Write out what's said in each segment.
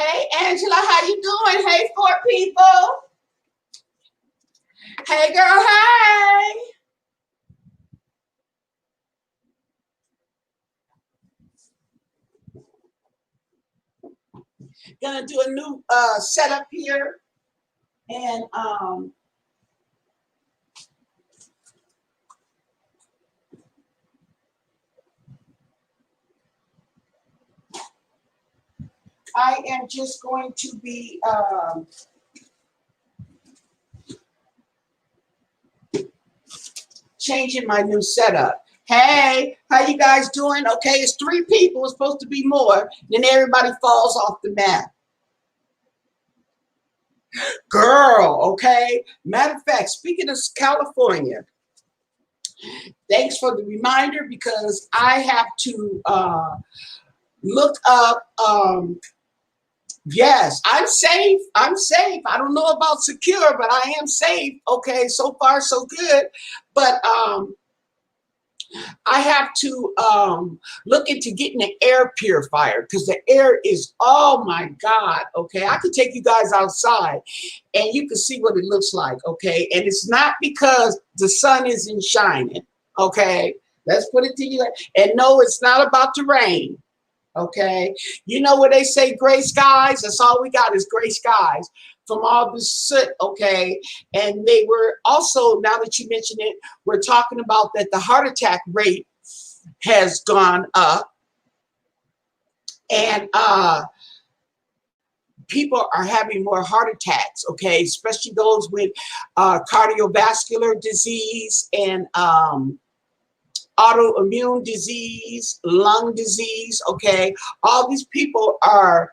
Hey, Angela, how you doing? Hey, four people. Hey, girl, hey. Gonna do a new setup here. And I am just going to be changing my new setup. Hey, how you guys doing? Okay, it's 3 people. It's supposed to be more. Then everybody falls off the map. Girl, okay? Matter of fact, speaking of California, thanks for the reminder because I have to look up. Yes, I'm safe. I'm safe. I don't know about secure, but I am safe. Okay, so far so good. But I have to look into getting an air purifier because the air is, oh my God, okay? I could take you guys outside and you can see what it looks like, okay? And it's not because the sun isn't shining, okay? Let's put it to you. And no, it's not about the rain, okay? You know where they say gray skies? That's all we got is gray skies from all the soot, okay? And they were also, now that you mention it, we're talking about that the heart attack rate has gone up. And people are having more heart attacks, okay? Especially those with cardiovascular disease and autoimmune disease, lung disease, okay? All these people are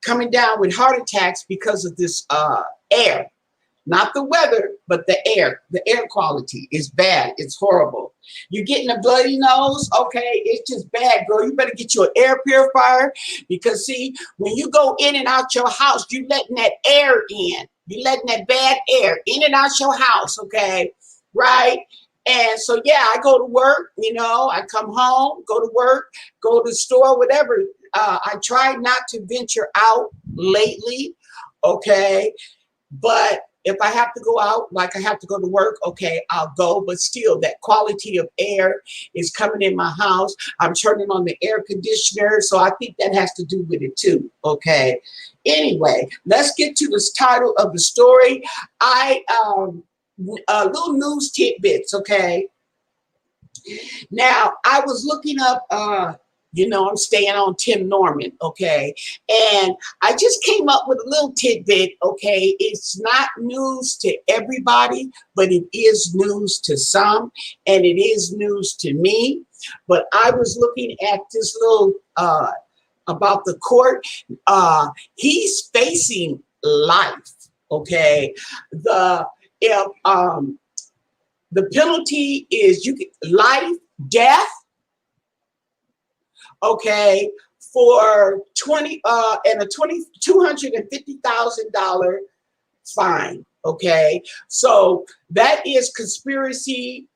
coming down with heart attacks because of this air. Not the weather, but the air. The air quality is bad. It's horrible. You're getting a bloody nose, okay? It's just bad, girl. You better get you an air purifier because, see, when you go in and out your house, you're letting that air in. You're letting that bad air in and out your house, okay? Right? And so, yeah, I go to work, you know, I come home, go to work, go to the store, whatever. I try not to venture out lately, okay? But if I have to go out, like I have to go to work, okay, I'll go. But still, that quality of air is coming in my house. I'm turning on the air conditioner, so I think that has to do with it too, okay? Anyway, let's get to this title of the story. Little news tidbits, okay? Now, I was looking up, you know, I'm staying on Tim Norman, okay? And I just came up with a little tidbit, okay? It's not news to everybody, but it is news to some, and it is news to me. But I was looking at this little, about the court. He's facing life, okay? The penalty is life, death, okay, for $250,000 fine, okay? So that is conspiracy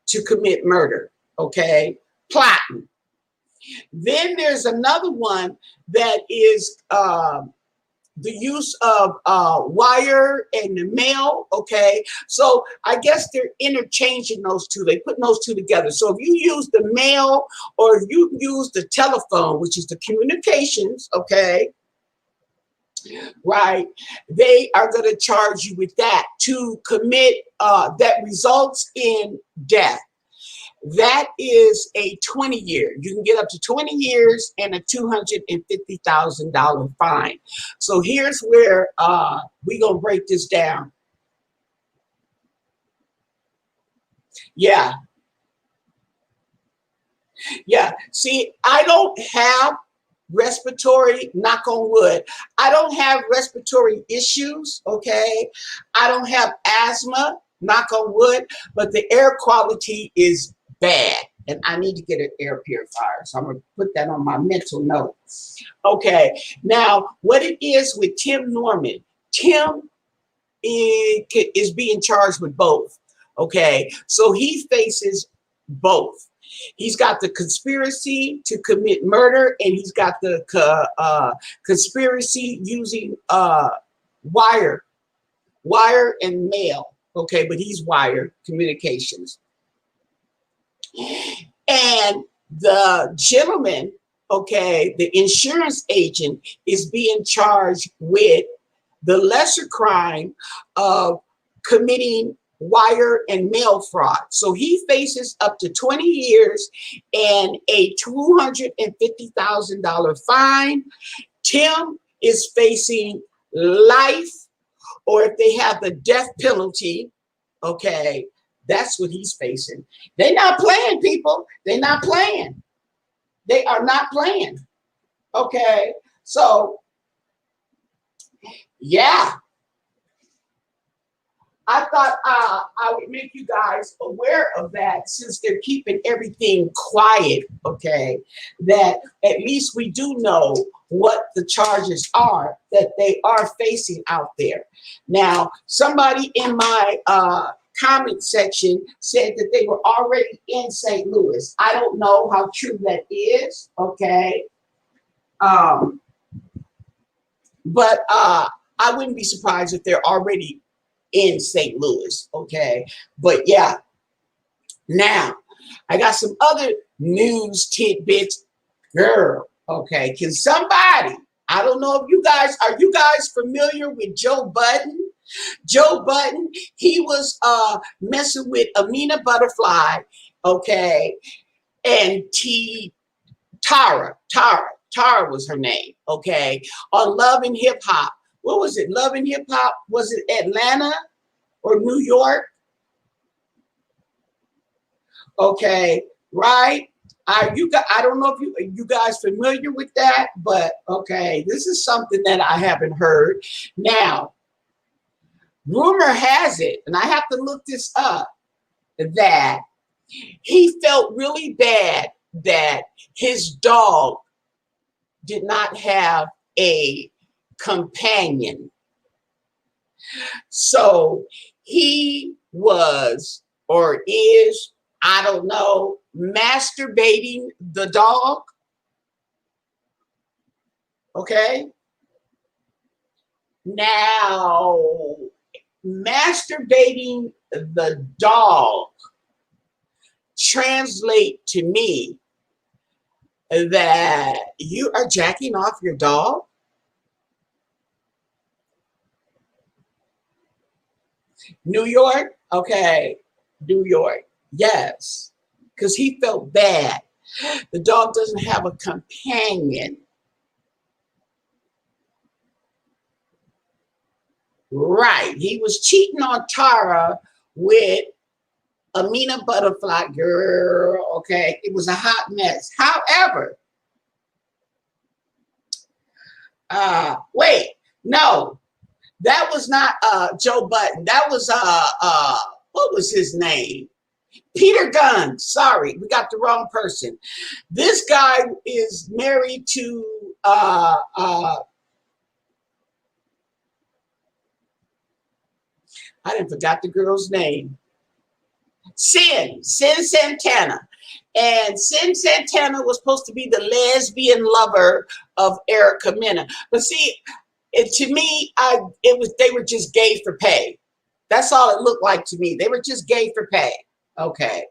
to commit murder, okay? Plotting. Then there's another one that is the use of wire and the mail, okay? So I guess they're interchanging those two. They're putting those two together. So if you use the mail or if you use the telephone, which is the communications, okay, right, they are going to charge you with that to commit, that results in death. That is a 20-year. You can get up to 20 years and a $250,000 fine. So here's where we're going to break this down. Yeah. Yeah. See, I don't have respiratory, knock on wood, I don't have respiratory issues, okay? I don't have asthma, knock on wood, but the air quality is bad and I need to get an air purifier. So I'm going to put that on my mental note. Okay, now what it is with Tim Norman, Tim is being charged with both. Okay, so he faces both. He's got the conspiracy to commit murder, and he's got the conspiracy using wire and mail. Okay, but he's wire communications. And the gentleman, okay, the insurance agent is being charged with the lesser crime of committing wire and mail fraud. So he faces up to 20 years and a $250,000 fine. Tim is facing life, or if they have the death penalty, okay, that's what he's facing. They're not playing, people. They're not playing. They are not playing. Okay, so yeah. I thought I would make you guys aware of that, since they're keeping everything quiet, okay, that at least we do know what the charges are that they are facing out there. Now, somebody in my comment section said that they were already in St. Louis. I don't know how true that is, okay, but I wouldn't be surprised if they're already in St. Louis, okay? But yeah, now I got some other news tidbits. Girl, okay, can somebody, I don't know if you guys, are you guys familiar with Joe Budden? Joe Budden, he was messing with Amina Butterfly, okay, and Tara was her name, okay, on Love and Hip Hop. What was it? Love and Hip Hop? Was it Atlanta or New York? Okay, right? I don't know if you guys familiar with that, but okay, this is something that I haven't heard. Now, rumor has it, and I have to look this up, that he felt really bad that his dog did not have a companion. So he was, or is, I don't know, masturbating the dog. Okay. Now, masturbating the dog translate to me that you are jacking off your dog. New York? Okay, New York. Yes, because he felt bad. The dog doesn't have a companion. Right. He was cheating on Tara with Amina Butterfly. Girl, okay. It was a hot mess. However, wait, no. That was not Joe Budden. That was what was his name? Peter Gunn. Sorry, we got the wrong person. This guy is married to I didn't forgot the girl's name. Sin Santana. And Sin Santana was supposed to be the lesbian lover of Erica Mena. But see, to me, they were just gay for pay. That's all it looked like to me. They were just gay for pay. Okay.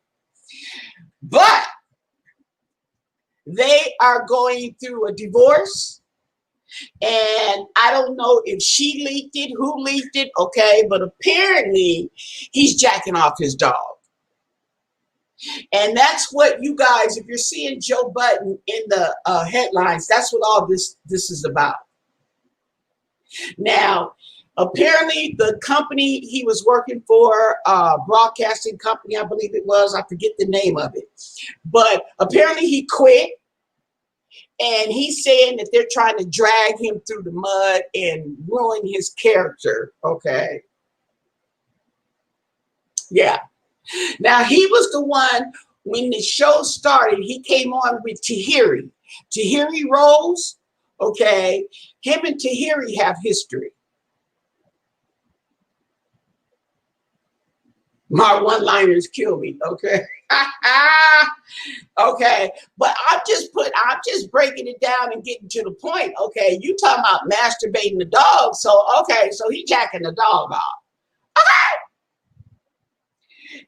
But they are going through a divorce. And I don't know if she leaked it, who leaked it, okay, but apparently he's jacking off his dog. And that's what you guys, if you're seeing Joe Budden in the headlines, that's what all this is about. Now, apparently the company he was working for, broadcasting company, I believe it was, I forget the name of it, but apparently he quit. And he's saying that they're trying to drag him through the mud and ruin his character. Okay. Yeah. Now, he was the one, when the show started, he came on with Tahiri. Tahiri Rose. Okay. Him and Tahiri have history. My one-liners kill me, okay? Okay, but I'm just breaking it down and getting to the point, okay? You talking about masturbating the dog, so okay, so he jacking the dog off.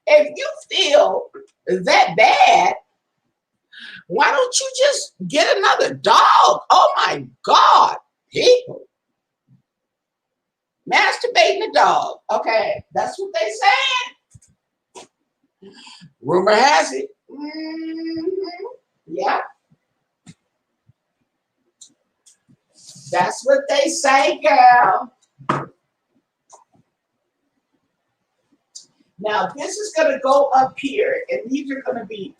If you feel that bad, why don't you just get another dog? Oh my God, people. Masturbating the dog. Okay, that's what they say. Rumor has it. Yeah. That's what they say, girl. Now, this is going to go up here, and these are going to be,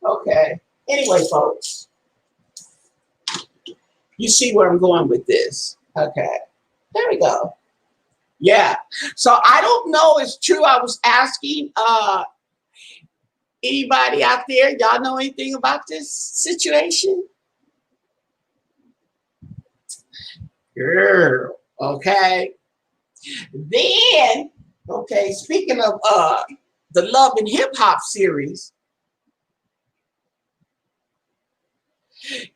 okay. Anyway, folks, you see where I'm going with this. Okay, there we go. Yeah, so I don't know if it's true. I was asking anybody out there, y'all know anything about this situation? Girl, okay. Then, okay, speaking of the Love and Hip Hop series,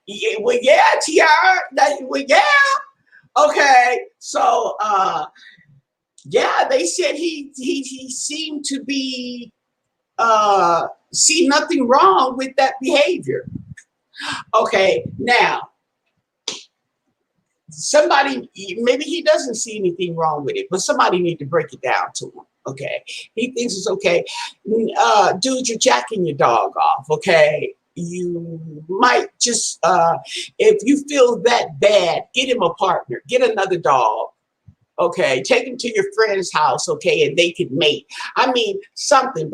yeah, well, yeah, TR, well, yeah, okay, so yeah, they said he seemed to be see nothing wrong with that behavior. Okay, now somebody, maybe he doesn't see anything wrong with it, but somebody need to break it down to him. Okay, he thinks it's okay. Dude, you're jacking your dog off. Okay, you might just if you feel that bad, get him a partner, get another dog. Okay, take him to your friend's house, okay, and they could mate. I mean, something,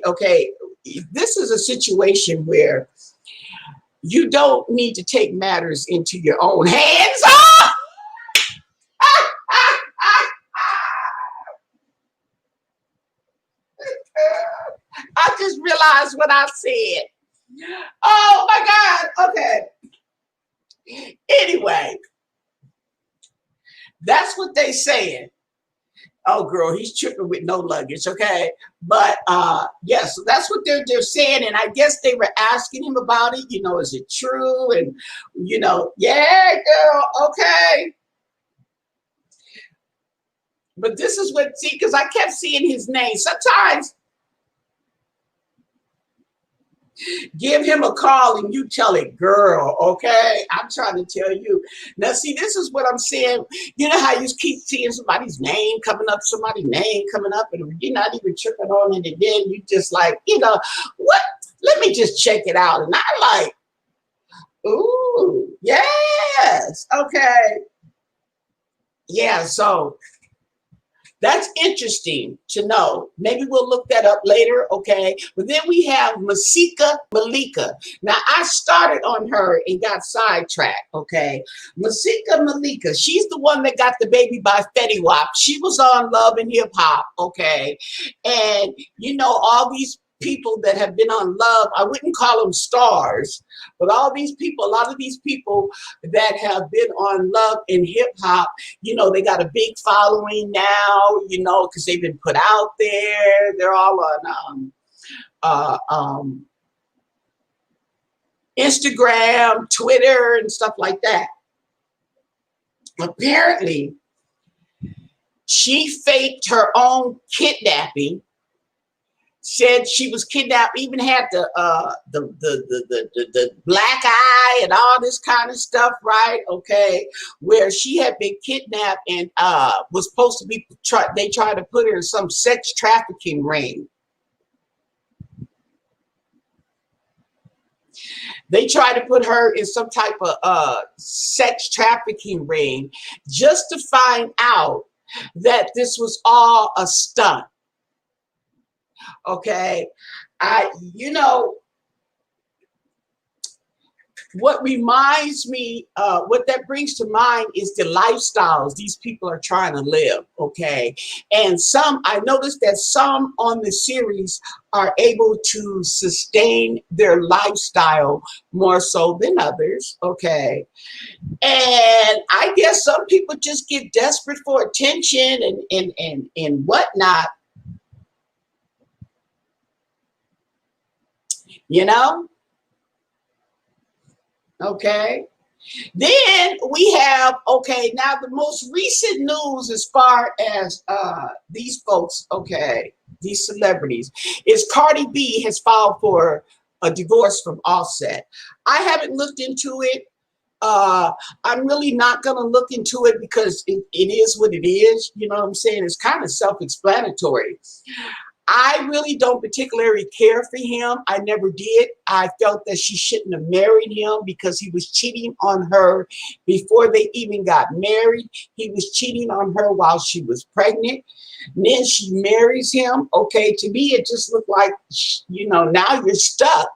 okay, this is a situation where you don't need to take matters into your own hands. I just realized what I said. Oh my God. Okay. Anyway, that's what they saying. Oh, girl, he's tripping with no luggage, okay? But yeah, so that's what they're saying, and I guess they were asking him about it. You know, is it true? And you know, yeah, girl, okay. But this is what, see, because I kept seeing his name. Sometimes give him a call and you tell it, girl, okay? I'm trying to tell you. Now, see, this is what I'm saying. You know how you keep seeing somebody's name coming up, and you're not even tripping on it, and then you just like, you know, what? Let me just check it out. And I like, ooh, yes, okay. Yeah, so that's interesting to know. Maybe we'll look that up later, okay? But then we have Masika Malika. Now, I started on her and got sidetracked, okay? Masika Malika, she's the one that got the baby by Fetty Wap. She was on Love and Hip Hop, okay? And, you know, all these people that have been on Love, I wouldn't call them stars, but all these people, a lot of these people that have been on Love and Hip Hop, you know, they got a big following now, you know, because they've been put out there. They're all on Instagram, Twitter, and stuff like that. Apparently, she faked her own kidnapping. Said she was kidnapped, even had the black eye and all this kind of stuff, right? Okay, where she had been kidnapped and was supposed to be. They tried to put her in some sex trafficking ring. They tried to put her in some type of sex trafficking ring, just to find out that this was all a stunt. Okay, you know, what reminds me, what that brings to mind is the lifestyles these people are trying to live, okay? And I noticed that some on the series are able to sustain their lifestyle more so than others, okay? And I I guess some people just get desperate for attention and whatnot, you know? Okay. Then we have, okay, now the most recent news as far as these folks, okay, these celebrities, is Cardi B has filed for a divorce from Offset. I haven't looked into it. I'm really not going to look into it because it is what it is. You know what I'm saying? It's kind of self-explanatory. I really don't particularly care for him. I never did. I felt that she shouldn't have married him because he was cheating on her before they even got married. He was cheating on her while she was pregnant. And then she marries him. Okay, to me, it just looked like, you know, now you're stuck.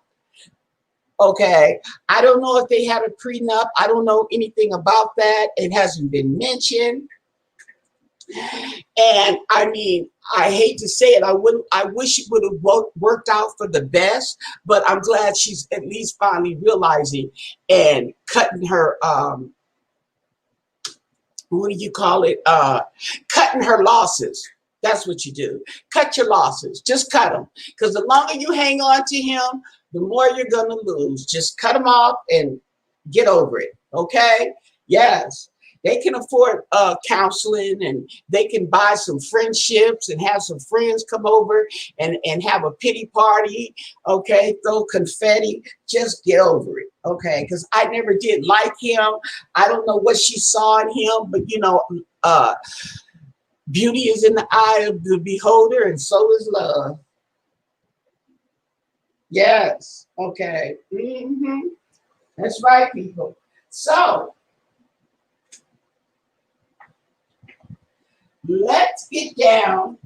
Okay, I don't know if they had a prenup. I don't know anything about that. It hasn't been mentioned. And I mean, I hate to say it, I wish it would have worked out for the best, but I'm glad she's at least finally realizing and cutting her what do you call it? Cutting her losses. That's what you do. Cut your losses. Just cut them. Because the longer you hang on to him, the more you're going to lose. Just cut them off and get over it. Okay? Yes. They can afford counseling, and they can buy some friendships and have some friends come over and have a pity party. Okay? Throw confetti. Just get over it. Okay? Because I never did like him. I don't know what she saw in him, but you know, beauty is in the eye of the beholder, and so is love. Yes. Okay. That's right, people. So let's get down.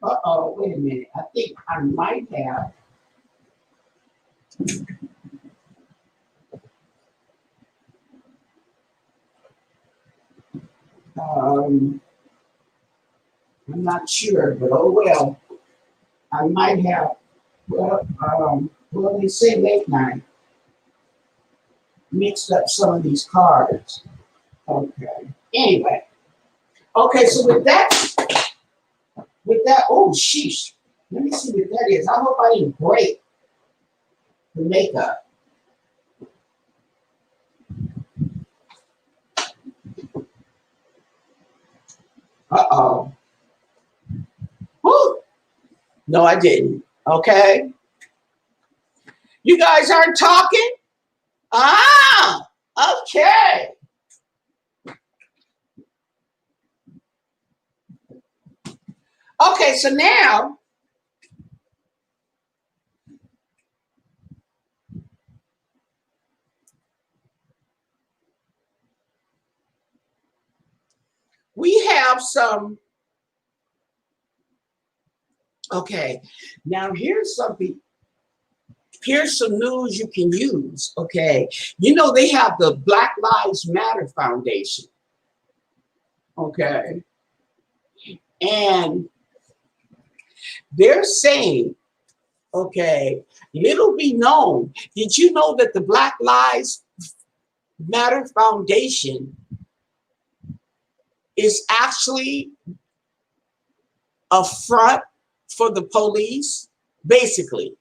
Uh-oh, wait a minute. I think I might have. I'm not sure, but oh well. I might have. Well, they say late night. Mixed up some of these cards. Okay. Anyway. Okay, so with that, oh sheesh. Let me see what that is. I hope I didn't break the makeup. Uh-oh. Woo. No, I didn't. Okay. You guys aren't talking? Ah, okay. Okay, so now we have some. Okay, now here's something. Here's some news you can use. Okay, you know they have the Black Lives Matter Foundation. Okay, and they're saying, okay, little be known. Did you know that the Black Lives Matter Foundation is actually a front for the police? Basically,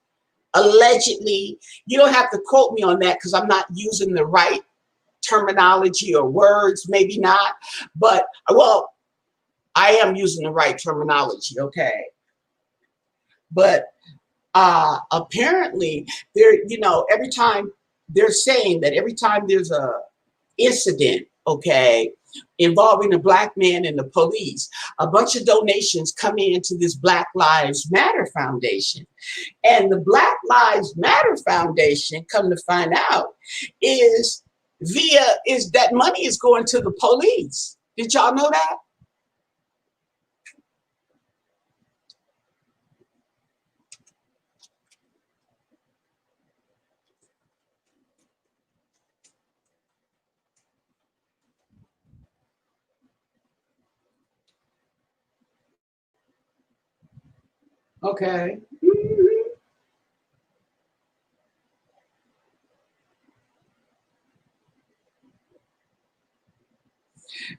allegedly, you don't have to quote me on that because I'm not using the right terminology or words, maybe not, but well, I am using the right terminology, okay? But apparently, you know, every time they're saying that every time there's a incident, okay, involving a Black man and the police, a bunch of donations come into this Black Lives Matter Foundation. And the Black Lives Matter Foundation, come to find out, is that money is going to the police. Did y'all know that? Okay.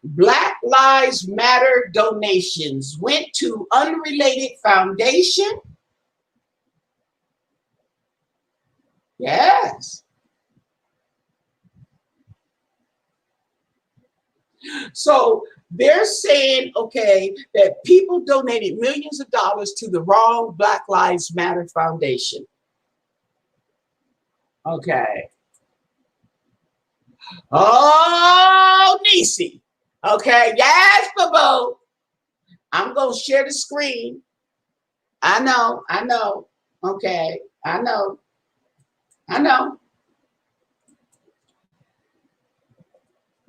Black Lives Matter donations went to unrelated foundation. Yes. So they're saying, okay, that people donated millions of dollars to the wrong Black Lives Matter Foundation. Okay. Oh, Niecy. Okay. Yes, boo. I'm going to share the screen. I know. Okay. I know.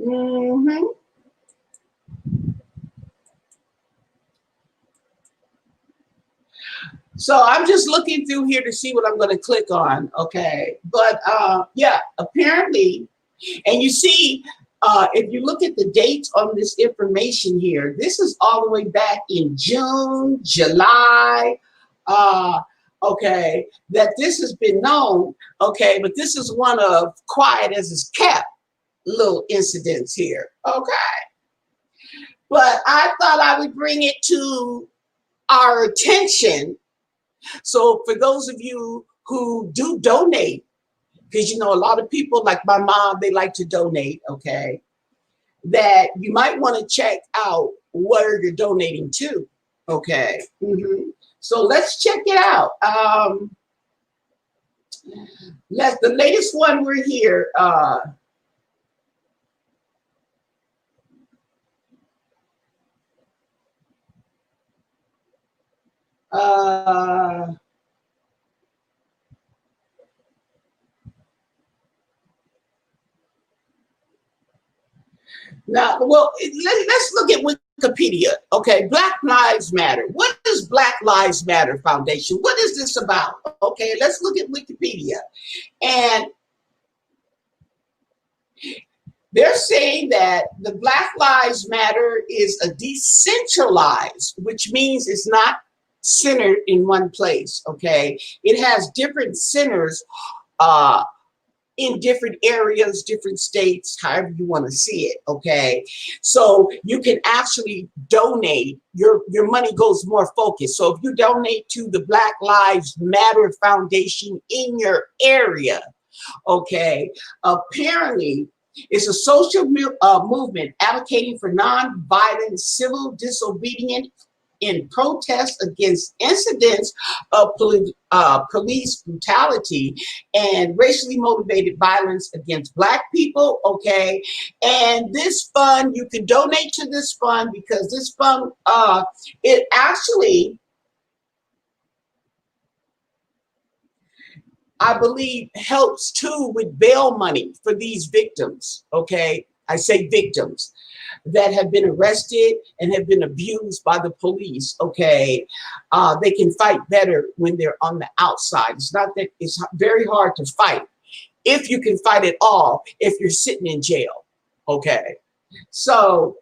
Mm-hmm. So I'm just looking through here to see what I'm going to click on. Okay. But yeah, apparently, and you see, if you look at the dates on this information here, this is all the way back in June, July. Okay, that this has been known. Okay, but this is one of quiet as it's kept little incidents here. Okay, but I thought I would bring it to our attention. So for those of you who do donate, because you know a lot of people like my mom, they like to donate. Okay, that you might want to check out where you're donating to. Okay. So let's check it out. The latest one we're here. Now, well, let's look at Wikipedia. Okay, Black Lives Matter. What is Black Lives Matter Foundation? What is this about? Okay, let's look at Wikipedia. And they're saying that the Black Lives Matter is a decentralized, which means it's not centered in one place. Okay, it has different centers in different areas, different states, however you want to see it. Okay, so you can actually donate. Your money goes more focused. So if you donate to the Black Lives Matter Foundation in your area, okay, apparently it's a social movement advocating for non-violent civil disobedience in protest against incidents of police brutality and racially motivated violence against Black people. Okay, and this fund, you can donate to this fund because this fund, it actually, I believe, helps too with bail money for these victims. Okay, I say victims that have been arrested and have been abused by the police. Okay, they can fight better when they're on the outside. It's not that it's very hard to fight, if you can fight at all, if you're sitting in jail. Okay, so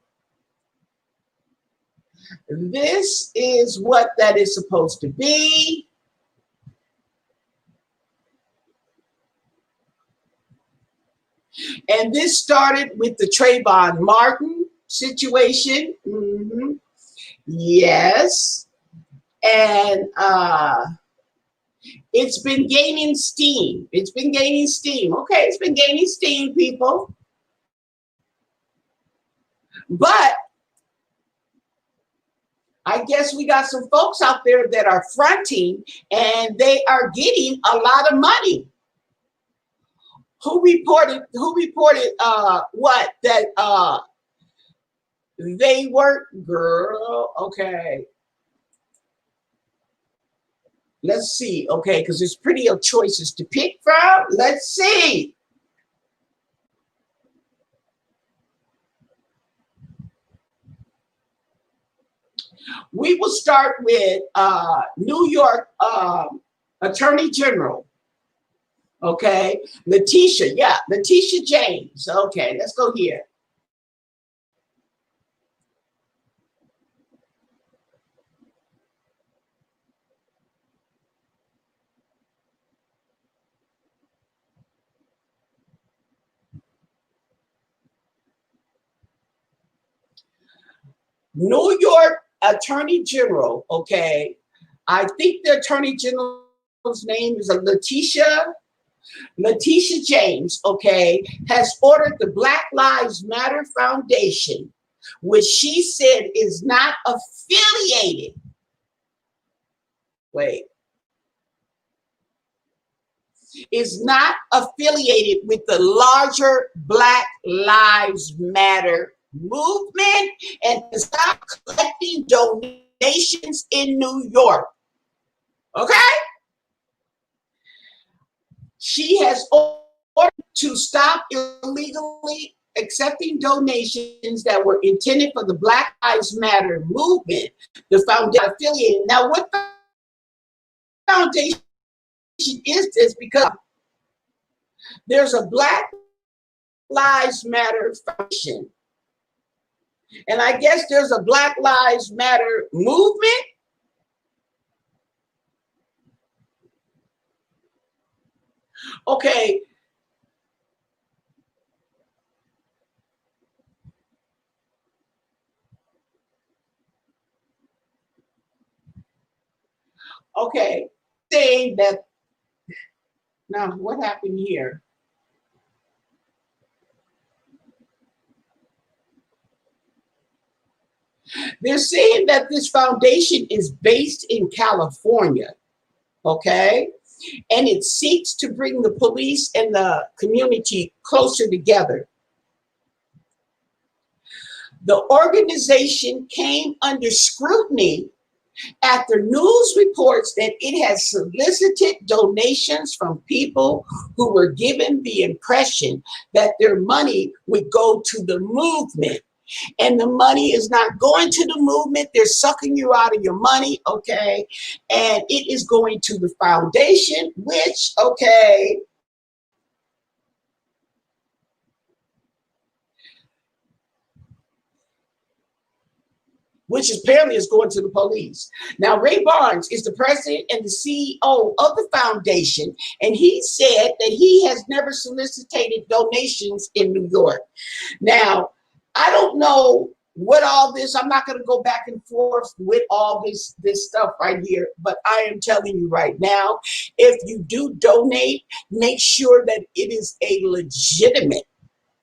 this is what that is supposed to be. And this started with the Trayvon Martin situation. Yes. And it's been gaining steam. It's been gaining steam. Okay, it's been gaining steam, people. But I guess we got some folks out there that are fronting and they are getting a lot of money. Who reported what? That they weren't, girl. Okay. Let's see. Okay, because there's plenty of choices to pick from. Let's see. We will start with New York Attorney General. Okay, Letitia. Yeah, Letitia James. Okay, let's go here. New York Attorney General, okay, I think the Attorney General's name is Letitia James, okay, has ordered the Black Lives Matter Foundation, which she said is not affiliated. Wait. Is not affiliated with the larger Black Lives Matter movement and to stop collecting donations in New York. Okay? She has ordered to stop illegally accepting donations that were intended for the Black Lives Matter movement. The foundation affiliated. Now, what foundation is this? Because there's a Black Lives Matter Foundation. And I guess there's a Black Lives Matter movement. Okay. Okay. Saying that, now what happened here? They're saying that this foundation is based in California, okay? And it seeks to bring the police and the community closer together. The organization came under scrutiny after news reports that it has solicited donations from people who were given the impression that their money would go to the movement. And the money is not going to the movement. They're sucking you out of your money, okay? And it is going to the foundation, which, okay, which apparently is going to the police. Now, Ray Barnes is the president and the CEO of the foundation, and he said that he has never solicited donations in New York. Now, I don't know what all this, I'm not going to go back and forth with all this stuff right here, but I am telling you right now, if you do donate, make sure that it is a legitimate,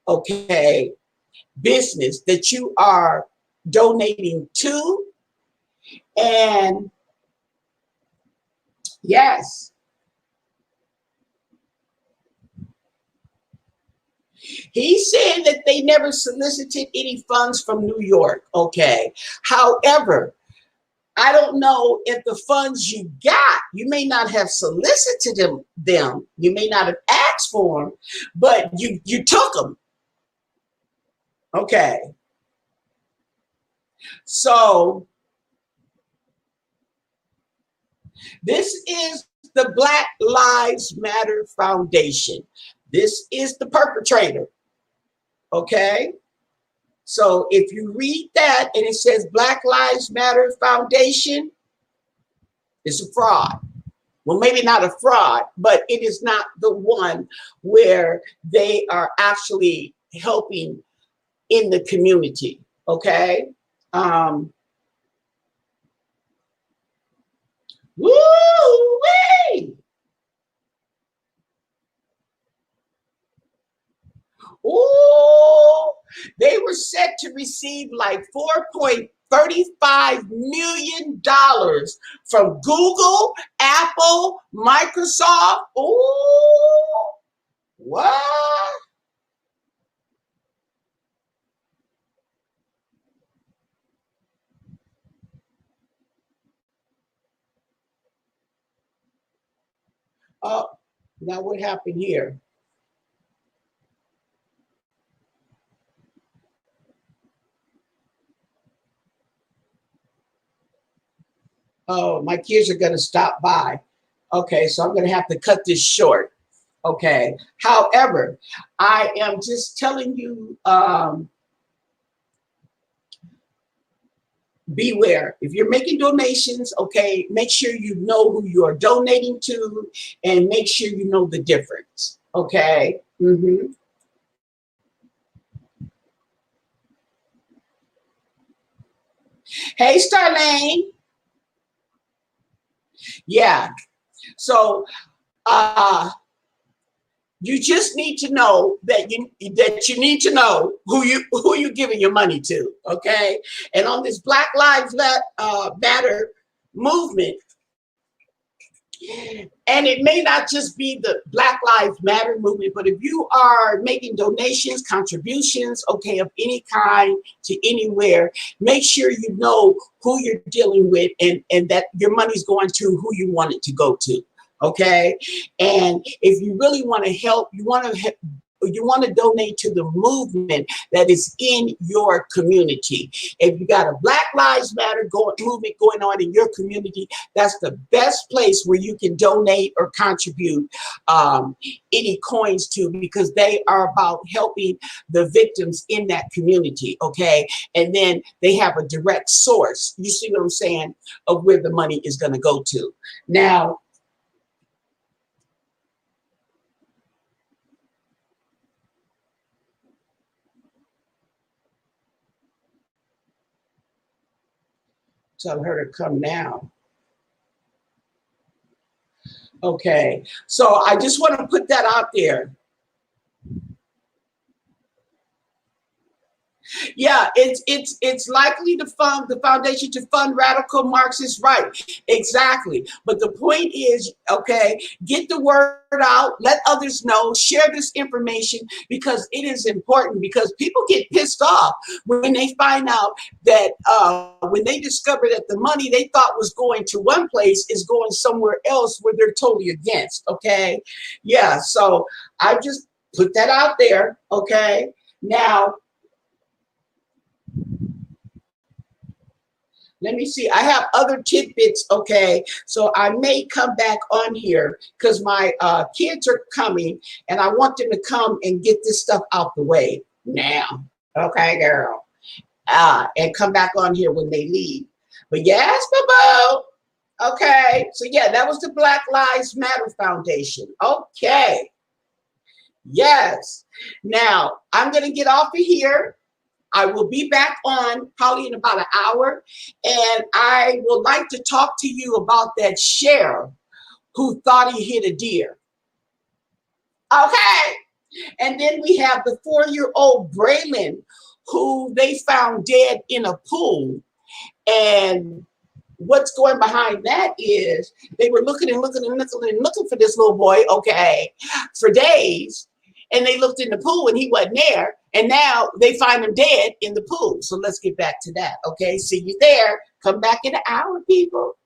okay, business that you are donating to. And yes, he's saying that they never solicited any funds from New York, okay? However, I don't know if the funds you got, you may not have solicited them. You may not have asked for them, but you took them. Okay. So this is the Black Lives Matter Foundation. This is the perpetrator. Okay. So if you read that and it says Black Lives Matter Foundation, it's a fraud. Well, maybe not a fraud, but it is not the one where they are actually helping in the community. Okay. Woo-wee! Ooh, they were set to receive like $4.35 million from Google, Apple, Microsoft. Ooh, what? Now what happened here? Oh, my kids are going to stop by. Okay, so I'm going to have to cut this short. Okay. However, I am just telling you, beware. If you're making donations, okay, make sure you know who you are donating to and make sure you know the difference. Okay. Mm-hmm. Hey, Starlane. Yeah. So you just need to know that you need to know who you're giving your money to. Okay. And on this Black Lives Matter movement, and it may not just be the Black Lives Matter movement, but if you are making donations, contributions, okay, of any kind to anywhere, make sure you know who you're dealing with and that your money's going to who you want it to go to. Okay. And if you really want to help, you want to donate to the movement that is in your community. If you got a Black Lives Matter movement going on in your community, that's the best place where you can donate or contribute any coins to, because they are about helping the victims in that community. Okay. And then they have a direct source, you see what I'm saying, of where the money is going to go to. Now, tell her to come now. Okay, so I just want to put that out there. Yeah, it's likely to fund the foundation to fund radical Marxist right. Exactly. But the point is, okay, get the word out, let others know, share this information, because it is important, because people get pissed off when they find out that when they discover that the money they thought was going to one place is going somewhere else where they're totally against. Okay. Yeah. So I just put that out there. Okay. Now, let me see. I have other tidbits, okay? So I may come back on here because my kids are coming and I want them to come and get this stuff out the way now. Okay, girl. And come back on here when they leave. But yes, boo-boo. Okay. So yeah, that was the Black Lives Matter Foundation. Okay. Yes. Now, I'm going to get off of here. I will be back on probably in about an hour, and I would like to talk to you about that sheriff who thought he hit a deer. Okay. And then we have the 4-year-old Braylon, who they found dead in a pool. And what's going behind that is they were looking and looking and looking and looking for this little boy, okay, for days. And they looked in the pool and he wasn't there. And now they find him dead in the pool. So let's get back to that. Okay. See you there. Come back in an hour, people.